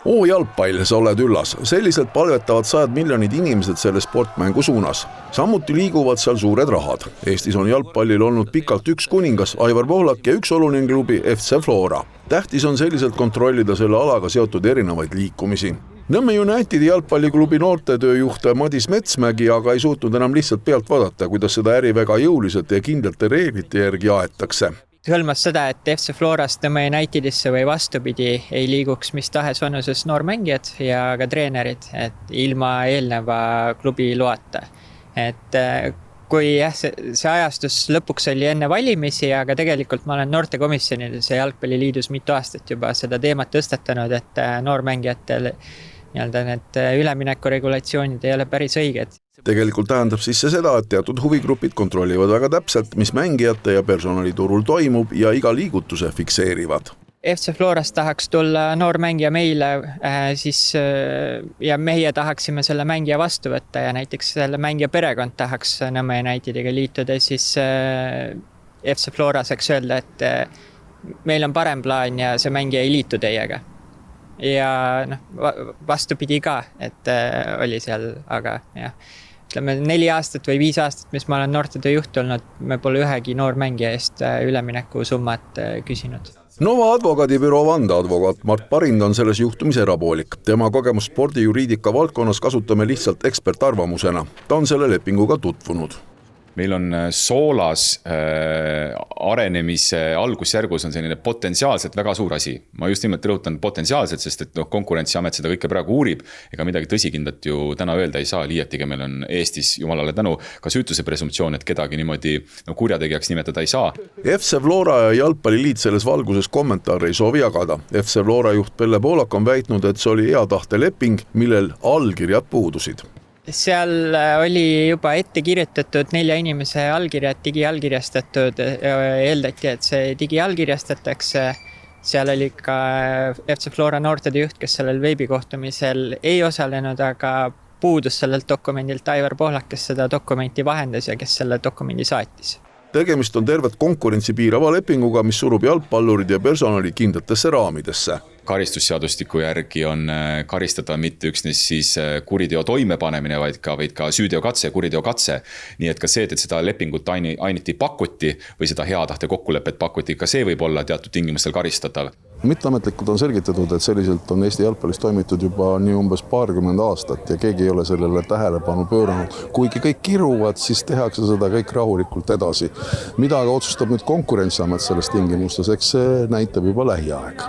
Jalgpall, sa oled üllas. Selliselt palvetavad sajad miljonid inimesed selle sportmängu suunas. Samuti liiguvad seal suured rahad. Eestis on jalgpallil olnud pikalt üks kuningas, Aivar Pohlak ja üks oluline klubi FC Flora. Tähtis on selliselt kontrollida selle alaga seotud erinevaid liikumisi. Nõmme Unitedi jalgpalliklubi noortetööjuht Madis Metsmägi aga ei suutnud enam lihtsalt pealt vaadata, kuidas seda äri väga jõuliselt ja kindlate reeglite järgi aetakse. Hõlmas seda, et FC Florast Nõmme Unitedisse või vastupidi ei liiguks mis tahes vanuses noormängijad ja ka treenerid, et ilma eelneva klubi loata. Et kui see ajastus lõpuks oli enne valimisi, aga tegelikult ma olen noortekomisjonides ja Jalgpalliliidus mitu aastat juba seda teemat tõstatanud, et noormängijatel need ülemineku regulatsioonid ei ole päris õiged. Tegelikult tähendab siis see seda, et teatud huvigrupid kontrollivad väga täpselt, mis mängijate ja personaliturul toimub ja iga liigutuse fikseerivad. FC Florast tahaks tulla noormängija meile ja meie tahaksime selle mängija vastu võtta ja näiteks selle mängija perekond tahaks Nõmme Unitediga liituda, siis FC Flora saaks öelda, et meil on parem plaan ja see mängija ei liitu teiega. Ja vastupidi ka, et oli seal, aga ütleme 4 aastat või 5 aastat, mis ma olen noortetööjuht olnud, me pole ühegi noormängija eest ülemineku summat küsinud. Nova advokaadibüroo vandeadvokaat Mart Parind on selles juhtumis erapoolik. Tema kogemus spordijuriidika valdkonnas kasutame lihtsalt ekspertarvamusena. Ta on selle lepinguga tutvunud. Meil on Soolas arenemise algusjärgus on selline potentsiaalselt väga suur asi. Ma just nimelt rõhutan potentsiaalselt, sest et konkurentsiamet seda kõike praegu uurib, ega midagi tõsikindlat ju täna öelda ei saa, liiatigi meil on Eestis jumalale tänu ka süütuse presumptsioon, et kedagi niimoodi kurjategijaks nimetada ei saa. FC Flora ja Jalgpalliliit selles valguses kommentaare ei soovi jagada. FC Flora juht Pelle Pohlak on väitnud, et see oli hea tahte leping, millel allkirjad puudusid. Seal oli juba ette kirjutatud 4 inimese allkirjad digiallkirjastatud, eeldati, et see digiallkirjastatakse. Seal oli ka FC Flora noortetööjuht, kes sellel veebikohtumisel ei osalenud, aga puudus sellelt dokumendilt Aivar Pohlak, kes seda dokumenti vahendas ja kes selle dokumendi saatis. Tegemist on tervet konkurentsi piirava lepinguga, mis surub jalgpallurid ja personali kindlatesse raamidesse. Karistusseadustiku järgi on karistada mitte üksnes siis kuriteo toimepanemine, vaid ka süüteokatse, kuriteokatse. Nii et ka see, et seda lepingut ainiti pakuti või seda hea tahte kokkulepet pakuti, ka see võib olla teatud tingimustel karistatav. Mitteametlikult on selgitatud, et selliselt on Eesti jalgpallis toimitud juba nii umbes 20 aastat ja keegi ei ole sellele tähelepanu pööranud. Kuigi kõik kiruvad, siis tehakse seda kõik rahulikult edasi. Mida aga otsustab nüüd konkurentsiamet selles tingimustes, eks see näitab juba lähiaeg.